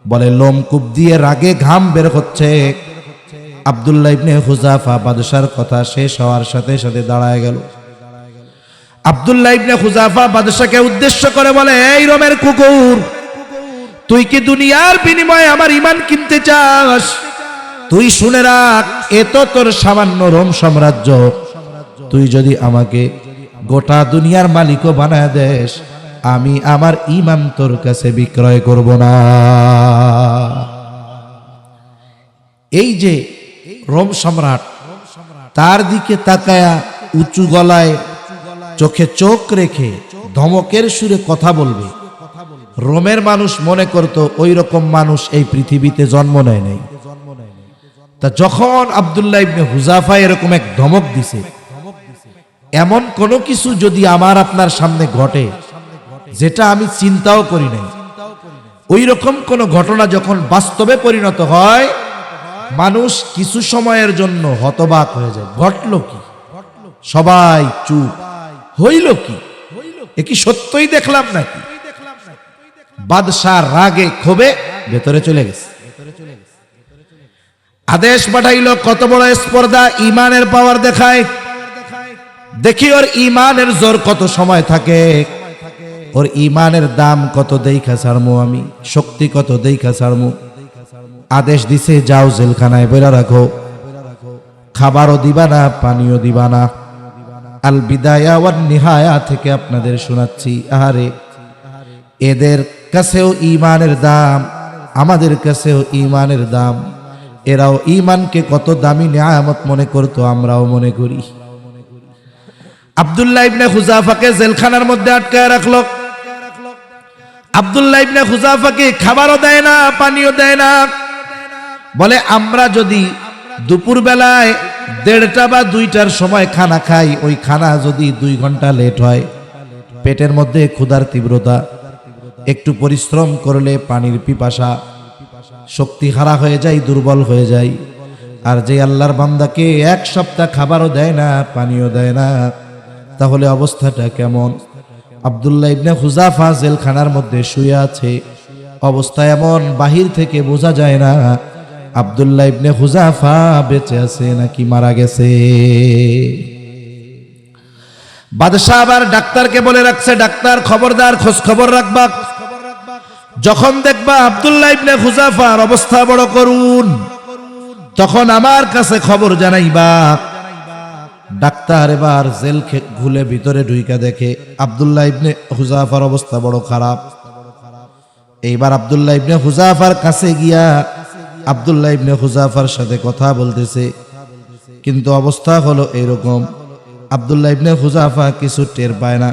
বলে লোমকূপ দিয়ে রাগে ঘাম বের হচ্ছে। আব্দুল্লাহ ইবনে খুজাফা বাদশার কথা শেষ হওয়ার সাথে সাথে দাঁড়ায় গেল। আব্দুল্লাহ ইবনে খুজাফা বাদশাকে উদ্দেশ্য করে বলে, এই রোমের কুকুর, তুই কি দুনিয়ার বিনিময়ে আমার ঈমান কিনতে চাস? তুই শুনে রাখ, এত তোর সামান্য রোম সাম্রাজ্য, তুই যদি আমাকে গোটা দুনিয়ার মালিকও বানায় দেস, আমি আমার ঈমান তোর কাছে বিক্রয় করব না। এই যে রোম সম্রাট, তার দিকে তাকায়া উঁচু গলায় চোখে চোখ রেখে ধমকের সুরে কথা বলবে, রোমের মানুষ মনে করত ওই রকম মানুষ এই পৃথিবীতে জন্ম নেয় নাই। তা যখন আব্দুল্লাহ ইবনে হুযাফা এরকম এক ধমক দিছে, এমন কোনো কিছু যদি আমার আপনার সামনে ঘটে যেটা আমি চিন্তাও করি নাই, ওই রকম কোন ঘটনা যখন বাস্তবে পরিণত হয়, মানুষ কিছু সময়ের জন্য হতবাক হয়ে যায়। ঘটল কি? সবাই চুপ। হইল কি? এ কি সত্যই দেখলাম নাকি? বাদশাহ রাগে ক্ষোভে ভেতরে চলে গেছে। আদেশ পাঠাইল, কত বড় স্পর্ধা, ইমানের পাওয়ার দেখায়, দেখি ওর ইমানের জোর কত সময় থাকে, ওর ইমানের দাম কত দেইখা ছাড়মু, আমি শক্তি কত দেইখা ছাড়মু। আদেশ দিছে, যাও জেলখানায় বেরা রাখো, খাবারও দিবা না, পানিও দিবা না। আল বিদায়া ওয়ান নিহায়া থেকে আপনাদের শোনাচ্ছি। আহারে, এদের কাছেও ইমানের দাম, আমাদের কাছেও ইমানের দাম। এরাও ইমানকে কত দামি নিয়ামত মনে করতো, আমরাও মনে করি। আব্দুল্লাহ ইবনে হুযাফাকে জেলখানার মধ্যে আটকায় রাখলো। আব্দুল্লাহ ইবনে হুযাফাকে খাবারও দেয় না, পানিও দেয় না। বলে, আমরা যদি দুপুর বেলায় 1:30 বা 2টার সময় খানা খাই, ওই খানা যদি 2 ঘন্টা লেট হয়, পেটের মধ্যে ক্ষুধার তীব্রতা, একটু পরিশ্রম করলে পানির পিপাসা, শক্তি হারা হয়ে যায়, দুর্বল হয়ে যায়। আর যে আল্লাহর বান্দাকে 1 সপ্তাহ খাবারও দেয় না, পানিও দেয় না, তাহলে অবস্থাটা কেমন? আব্দুল্লাহ ইবনে হুযাফা জেলখানার মধ্যে শুয়ে আছে, অবস্থা এমন বাহির থেকে বোঝা যায় না আব্দুল্লাহ ইবনে হুযাফা বেঁচে আছে নাকি মারা গেছে। বাদশাহ আবার ডাক্তারকে বলে রাখছে, ডাক্তার খবরদার, খোঁজ খবর রাখবা, যখন দেখবা আব্দুল্লাহ ইবনে হুযাফার অবস্থা বড় করুন, তখন আমার কাছে খবর জানাইবা। ডাক্তার এবার জেল খুলে ভিতরে ঢুইকা দেখে আব্দুল্লাহ ইবনে হুযাফার অবস্থা বড় খারাপ। এইবার আব্দুল্লাহ ইবনে হুযাফার কাছে গিয়া আব্দুল্লাহ ইবনে হুযাফার সাথে কথা বলতেছে, কিন্তু অবস্থা হলো এরকম, আব্দুল্লাহ ইবনে হুযাফা কিছু টের পায় না,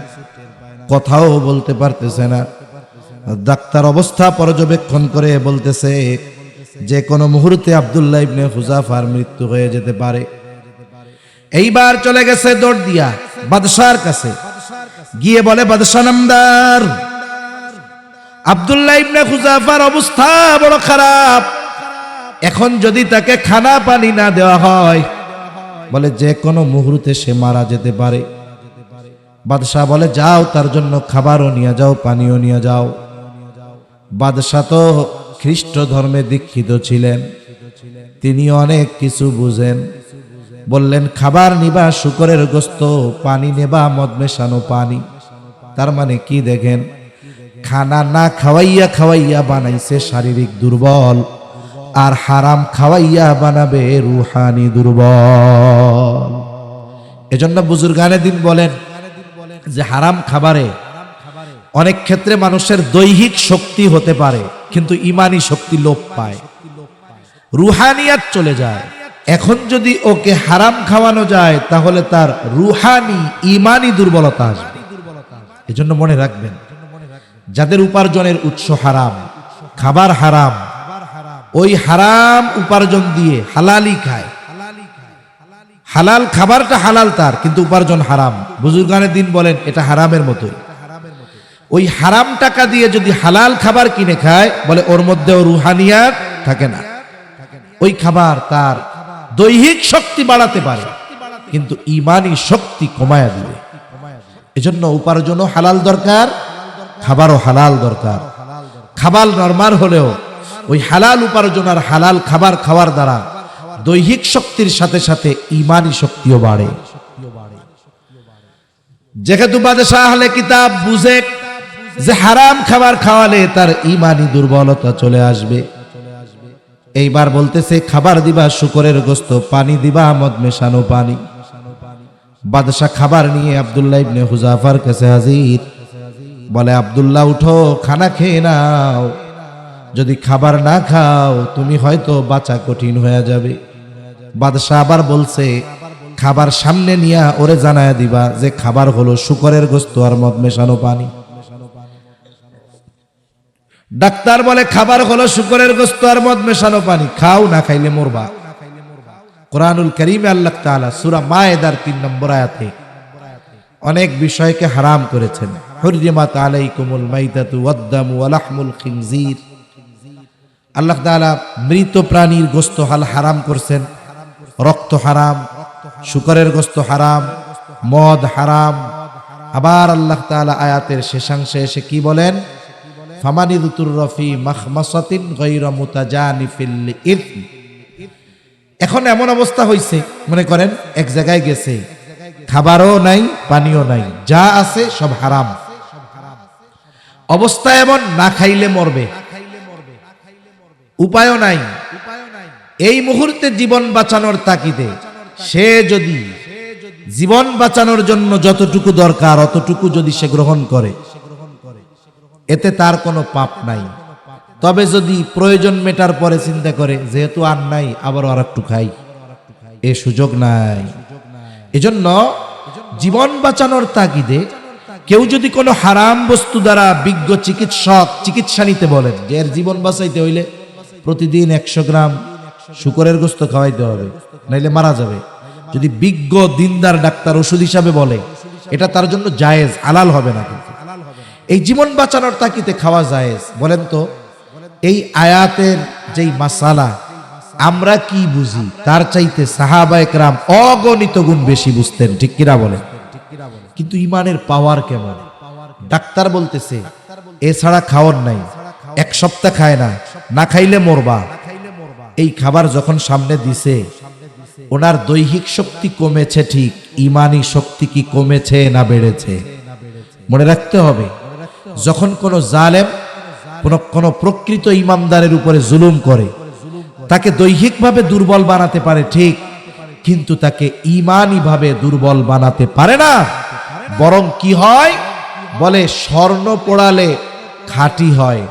কথাও বলতে পারতেছে না। ডাক্তার অবস্থা পর্যবেক্ষণ করে বলতেছে, যে কোনো মুহূর্তে আব্দুল্লাহ ইবনে হুযাফার মৃত্যু হয়ে যেতে পারে। এইবার চলে গেছে দৌড় দিয়া বাদশার কাছে, গিয়ে বলে, বাদশা নামদার, আব্দুল্লাহ ইবনে হুযাফার অবস্থা বড় খারাপ, এখন যদি তাকে খানা পানি না দেওয়া হয়, বলে যে কোনো মুহূর্তে সে মারা যেতে পারে। বাদশাহ বলে, যাও তার জন্য খাবারও নিয়ে যাও, পানিও নিয়ে যাও। বাদশাহ তো খ্রিস্ট ধর্মে দীক্ষিত ছিলেন, তিনি অনেক কিছু বুঝেন। বললেন, খাবার নিবা শুকরের গোস্ত, পানি নেবা মদ মেশানো পানি। তার মানে কি দেখেন, খানা না খাওয়াইয়া খাওয়াইয়া বানাইছে শারীরিক দুর্বল, আর হারাম খাওয়াইয়া বানাবে রুহানি দুর্বল। এজন্য বুজুর্গানে দিন বলেন যে হারাম খাবারে অনেক ক্ষেত্রে মানুষের দৈহিক শক্তি হতে পারে, কিন্তু ইমানি শক্তি লোপ পায়, রুহানিয়াত চলে যায়। এখন যদি ওকে হারাম খাওয়ানো যায়, তাহলে তার রুহানি ইমানি দুর্বলতা আসবে। এজন্য মনে রাখবেন, যাদের উপার্জনের উৎস হারাম, খাবার হারাম, ওই হারাম উপার্জন দিয়ে হালালি খায়, হালাল খাবারটা হালাল তার, কিন্তু উপার্জন হারাম। বুজুর্গানে দিন বলেন এটা হারামের মতোই। ওই হারাম টাকা দিয়ে যদি হালাল খাবার কিনে খায়, বলে ওর মধ্যেও রুহানিয়াত থাকে না। ওই খাবার তার দৈহিক শক্তি বাড়াতে পারে, কিন্তু ইমানি শক্তি কমায়া দিবে। এজন্য উপার্জনও হালাল দরকার, খাবারও হালাল দরকার। খাবার নরমাল হলেও ওই হালাল উপার্জন আর হালাল খাবার খাওয়ার দ্বারা দৈহিক শক্তির সাথে সাথে ইমানি শক্তিও বাড়ে। যেহেতু বাদশাহ আহলে কিতাব বুঝে যে হারাম খাবার খাওয়ালে তার ইমানি দুর্বলতা চলে আসবে, এইবার বলতেছে, খাবার দিবা শুকরের গোস্ত, পানি দিবা মদ মেশানো পানি। বাদশাহ খাবার নিয়ে আব্দুল্লাহ ইবনে হুযাফার কাছে হাজির। বলে, আব্দুল্লাহ উঠো, খানা খেয়ে নাও, যদি খাবার না খাও তুমি হয়তো বাঁচা কঠিন হয়ে যাবে। বাদশাহ আবার বলছে, খাবার সামনে নিয়া ওরে জানায়া দিবা যে খাবার হলো শুকরের গোশত আর মদ মেশানো পানি। ডাক্তার বলে খাবার হলো শুকরের গোশত আর মদ মেশানো পানি, খাও, না খাইলে মরবা। কোরআনুল কারীমে আল্লাহ তাআলা সূরা মায়েদার 3 নম্বর আয়াতে অনেক বিষয়কে হারাম করেছেন। হুররিমাত আলাইকুমুল মাইতাতু ওয়াদ-দামু ওয়া লাহমুল খিনজির। আল্লাহ তাআলা মৃত প্রাণীর গোশত হারাম করছেন, রক্ত হারাম, শুকরের গোশত হারাম, মদ হারাম। আবার আল্লাহ তাআলা আয়াতের শেষাংশে এসে কি বলেন? ফামানিযতুররা ফি মাখমাসাতিন গায়রা মুতাজানিফিল ইথম। এখন এমন অবস্থা হইছে, মনে করেন এক জায়গায় গেছে, খাবারও নাই, পানিও নাই, যা আছে সব হারাম। অবস্থা এমন, না খাইলে মরবে, উপায়ও নাই। এই মুহূর্তে জীবন বাঁচানোর তাগিদে সে যদি জীবন বাঁচানোর জন্য যতটুকু দরকার অতটুকু যদি সে গ্রহণ করে, এতে তার কোনো পাপ নাই। তবে যদি প্রয়োজন মেটার পরে চিন্তা করে যেহেতু আর নাই আবার আর একটু খাই, এ সুযোগ নাই। এজন্য জীবন বাঁচানোর তাগিদে কেউ যদি কোনো হারাম বস্তু দ্বারা বিজ্ঞ চিকিৎসক চিকিৎসা নিতে বলেন যে এর জীবন বাঁচাইতে হইলে প্রতিদিন 100 গ্রাম শুকরের গোশত খাওয়াইতে হবে, নাইলে মারা যাবে, যদি বিজ্ঞ দিনদার ডাক্তার ওষুধ হিসাবে বলে, এটা তার জন্য জায়েজ, হালাল হবে না। কিন্তু এই জীবন বাঁচানোর তাগিদে খাওয়া জায়েজ। বলেন তো এই আয়াতের যেই মাসালা আমরা কি বুঝি তার চাইতে সাহাবায়ে কেরাম অগণিত গুণ বেশি বুঝতেন, ঠিক কিনা বলেন? কিন্তু ইমানের পাওয়ার কেমন? ডাক্তার বলতেছে এছাড়া খাওয়ার নাই, 1 সপ্তাহ খায় না, না খাইলে মরবা। এই খাবার যখন সামনে দিছে, ওনার দৈহিক শক্তি কমেছে ঠিক, ইমানি শক্তি কি কমেছে না বেড়েছে? মনে রাখতে হবে, যখন কোনো জালেম কোন প্রকৃত ইমানদারের উপরে জুলুম করে, তাকে দৈহিকভাবে দুর্বল বানাতে পারে ঠিক, কিন্তু তাকে ঈমানি ভাবে দুর্বল বানাতে পারে না। বরং কি হয়, বলে স্বর্ণ পোড়ালে খাঁটি হয়,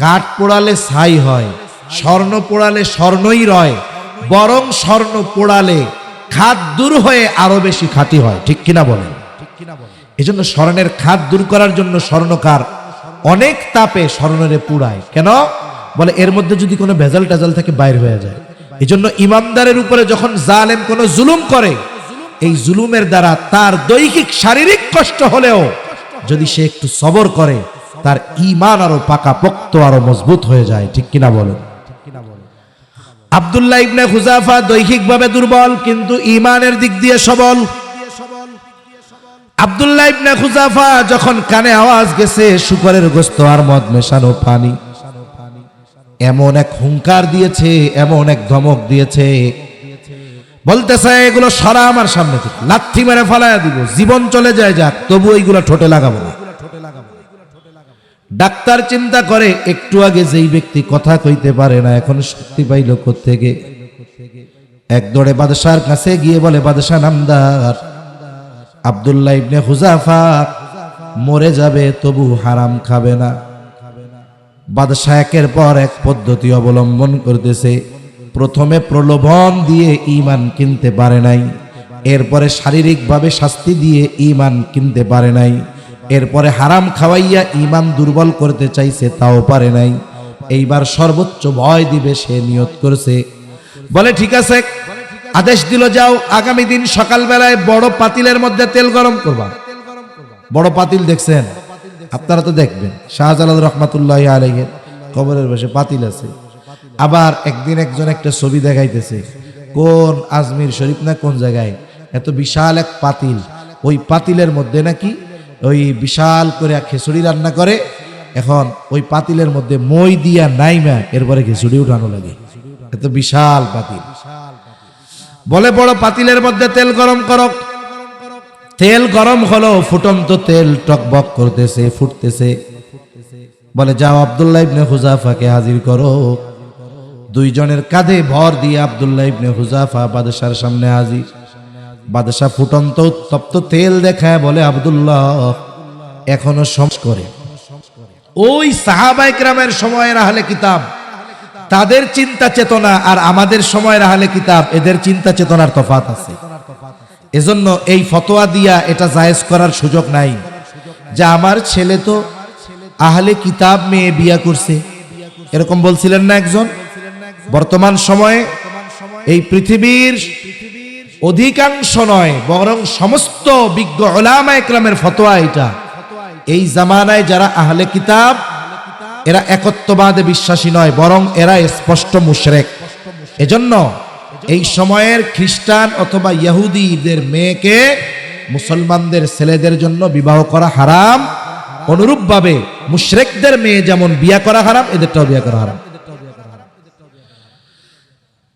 কাঠ পোড়ালে ছাই হয়, স্বর্ণ পোড়ালে স্বর্ণই রয়, বরং স্বর্ণ পোড়ালে খাদ দূর হয়ে আরো বেশি খাঁটি হয়, ঠিক কিনা বলেন? এজন্য স্বর্ণের খাদ দূর করার জন্য স্বর্ণকার অনেক তাপে স্বর্ণের পুড়ায়। কেন? বলে এর মধ্যে যদি কোনো ভেজাল টাজাল থাকে বাইর হয়ে যায়। এজন্য ইমানদারের উপরে যখন জালেম কোনো জুলুম করে, এই জুলুমের দ্বারা তার দৈহিক শারীরিক কষ্ট হলেও যদি সে একটু সবর করে, তার ঈমান আরো পাকাপোক্ত, আরো মজবুত হয়ে যায়, ঠিক কিনা বলেন? আব্দুল্লাহ ইবনে হুযাফা দৈহিকভাবে দুর্বল কিন্তু ঈমানের দিক দিয়ে সবল। আব্দুল্লাহ ইবনে হুযাফা যখন কানে আওয়াজ গেছে শুকরের গোশত আর মদ মেশানো পানি, এমন এক হুঙ্কার দিয়েছে, এমন এক ধমক দিয়েছে, বলতেছে এগুলো সরা আমার সামনে থেকে, লাথি মেরে ফালায়া দিব, জীবন চলে যায় যাক, তবু এইগুলো ঠোঁটে লাগাবো না। ডাক্তার চিন্তা করে একটু আগে যেই ব্যক্তি কথা কইতে পারে না এখন শক্তি পাইল কোত্থেকে? এক দৌড়ে বাদশার কাছে গিয়ে বলে, বাদশা নামদার, আব্দুল্লাহ ইবনে হুযাফা মরে যাবে তবু হারাম খাবে না। বাদশা একের পর এক পদ্ধতি অবলম্বন করতেছে। প্রথমে প্রলোভন দিয়ে ঈমান কিনতে পারে নাই, এরপরে শারীরিকভাবে শাস্তি দিয়ে ঈমান কিনতে পারে নাই, এরপরে হারাম খাওয়াইয়া ঈমান দুর্বল করতে চাইছে, তাও পারে নাই। এইবার সর্বোচ্চ ভয় দিবে সে নিয়ত করছে। বলে ঠিক আছে, আদেশ দিল যাও আগামী দিন সকালবেলায় বড় পাতিলের মধ্যে তেল গরম করবা। বড় পাতিল দেখছেন আপনারা, তো দেখবেন শাহজালাল রহমাতুল্লাহি আলাইহির কবরের পাশে পাতিল আছে। আবার একদিন একজন একটা ছবি দেখাইতেছে, কোন আজমির শরীফ না কোন জায়গায়, এত বিশাল এক পাতিল, ওই পাতিলের মধ্যে নাকি ওই বিশাল করে খিচুড়ি রান্না করে। এখন ওই পাতিলের মধ্যে মই দিয়া নাইমা এরপরে খিচুড়ি উঠানো লাগে, এত বিশাল পাতিল। বলে বড় পাতিলের মধ্যে তেল গরম করো। তেল গরম হলো, ফুটন্ত তেল টকবক করতেছে, ফুটতেছে। বলে যাও আব্দুল্লাহ ইবনে হুযাফাকে হাজির করো। দুইজনের কাঁধে ভর দিয়ে আব্দুল্লাহ ইবনে হুযাফা বাদশার সামনে হাজির। বাদশা ফুটন্ত উত্তপ্ত তেল দেখায় বলে, আব্দুল্লাহ এখনো সমস করে। ওই সাহাবায়ে কেরামের সময়ের আহলে কিতাব তাদের চিন্তা চেতনা আর আমাদের সময়ের আহলে কিতাব এদের চিন্তা চেতনার তফাৎ আছে। এজন্য এই ফতোয়া দিয়া এটা জায়েজ করার সুযোগ নাই যে আমার ছেলে তো আহলে কিতাব মেয়ে বিয়া করছে, এরকম বলছিলেন না একজন। বর্তমান সময়ে এই পৃথিবীর অধিকাংশ নয় বরং সমস্ত বিজ্ঞ উলামা ইকরামের ফতোয়া এটা। এই জামানায় যারা আহলে কিতাব এরা একত্ববাদে বিশ্বাসী নয়, বরং এরা স্পষ্ট মুশরিক। এজন্য এই সময়ের খ্রিস্টান অথবা ইহুদিদের মেয়েকে মুসলমানদের ছেলেদের জন্য বিবাহ করা হারাম। অনুরূপভাবে মুশরিকদের মেয়ে যেমন বিয়া করা হারাম, এদেরটাও বিয়া করা হারাম।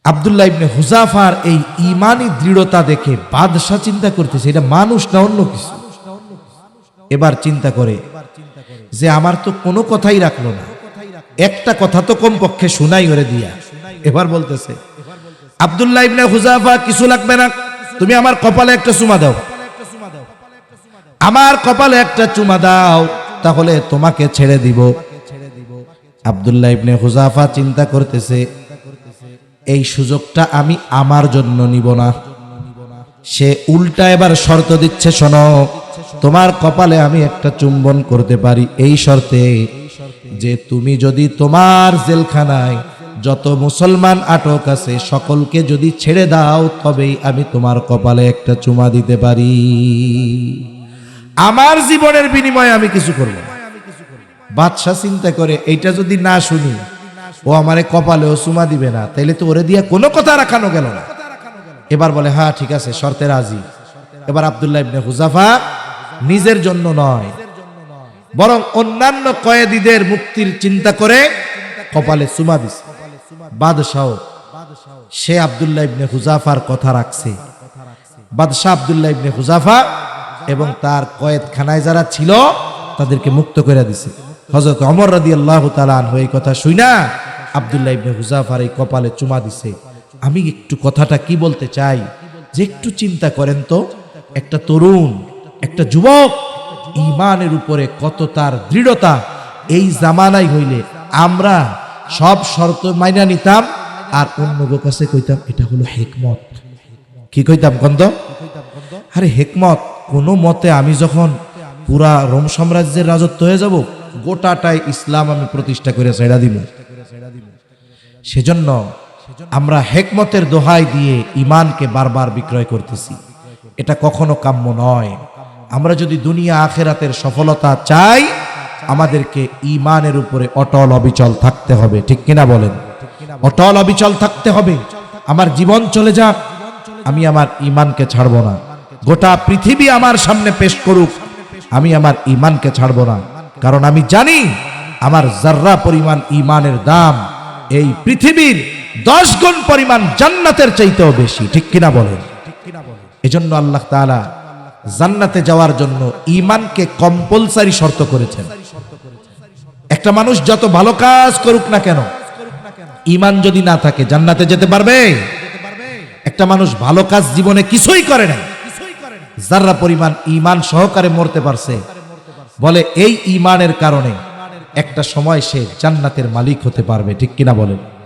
আব্দুল্লাহ ইবনে হুযাফার এই ঈমানি দৃঢ়তা দেখে বাদশাহ চিন্তা করতেছে এটা মানুষ না অন্য কিছু। এবার চিন্তা করে যে আমার তো কোনো কথাই রাখলো না, একটা কথা তো কমপক্ষে শুনাই ওরে দিয়া। এবার বলতেছে আব্দুল্লাহ ইবনে হুযাফা, কিছু লাগবে না, তুমি আমার কপালে একটা চুমা দাও, আমার কপালে একটা চুমা দাও, তাহলে তোমাকে ছেড়ে দিব। আব্দুল্লাহ ইবনে হুযাফা চিন্তা করতেছে এই সুযোগটা আমি আমার জন্য নিব না। সে উল্টা এবার শর্ত দিচ্ছে, শোনো, তোমার কপালে আমি একটা চুম্বন করতে পারি এই শর্তে যে তুমি যদি তোমার জেলখানায় যত মুসলমান আটক আছে সকলকে যদি ছেড়ে দাও তবেই আমি তোমার কপালে একটা চুমা দিতে পারি। আমার জীবনের বিনিময়ে আমি কিছু করব না। বাদশা চিন্তা করে এইটা যদি না শুনি ও আমারে কপালেও চুমা দিবে না, তাইলে তো ওরে দিয়া কোনো কথা রাখানো গেল না। এবার বলে হ্যাঁ ঠিক আছে, শর্তে রাজি। এবার আব্দুল্লাহ ইবনে হুযাফা নিজের জন্য নয় বরং অন্যান্য কয়েদিদের মুক্তির চিন্তা করে কপালে চুমা দিছে। বাদশাহ সে আব্দুল্লাহ ইবনে হুযাফার কথা রাখছে। বাদশাহ আব্দুল্লাহ ইবনে হুযাফা এবং তার কয়েদখানায় যারা ছিল তাদেরকে মুক্ত করে দিছে। হযরত ওমর রাদিয়াল্লাহু তাআলা আনহু এই কথা শুনা আব্দুল্লাহ ইবনে হুযাফার এই কপালে চুমা দিছে। আমি একটু কথাটা কি বলতে চাই যে একটু চিন্তা করেন তো, একটা তরুণ, একটা যুবক ঈমানের উপরে কত তার দৃঢ়তা। এই জামানায় হইলে আমরা সব শর্ত মাইনা নিতাম আর অন্য কাছে কইতাম এটা হলো হিকমত। কি কইতাম কন্দ? আরে হিকমত, কোনো মতে আমি যখন পুরা রোম সাম্রাজ্যের রাজত্ব হয়ে যাব, গোটাটাই ইসলাম আমি প্রতিষ্ঠা করে ছেড়া দিব। সেজন্য আমরা হিকমতের দোহাই দিয়ে ঈমানকে বারবার বিক্রয় করতেছি, এটা কখনো কাম্য নয়। আমরা যদি দুনিয়া আখেরাতের সফলতা চাই আমাদেরকে ঈমানের উপরে অটল অবিচল থাকতে হবে, ঠিক কিনা বলেন? অটল অবিচল থাকতে হবে। আমার জীবন চলে যাক, আমি আমার ঈমানকে ছাড়ব না। গোটা পৃথিবী আমার সামনে পেশ করুক, আমি আমার ঈমানকে ছাড়ব না। কারণ আমি জানি আমার যাররা পরিমাণ ঈমানের দাম এই পৃথিবীর 10 গুণ পরিমাণ জান্নাতের চাইতেও বেশি, ঠিক কিনা বলেন? এজন্য আল্লাহ তাআলা জান্নাতে যাওয়ার জন্য ঈমানকে কম্পালসারি শর্ত করেছেন। একটা মানুষ যত ভালো কাজ করুক না কেন, ঈমান যদি না থাকে জান্নাতে যেতে পারবে? একটা মানুষ ভালো কাজ জীবনে কিছুই করে না, যাররা পরিমাণ ঈমান সহকারে মরতে পারছে, বলে এই ঈমানের কারণে একটা সময় সে জান্নাতের মালিক হতে পারবে, ঠিক কিনা বলেন?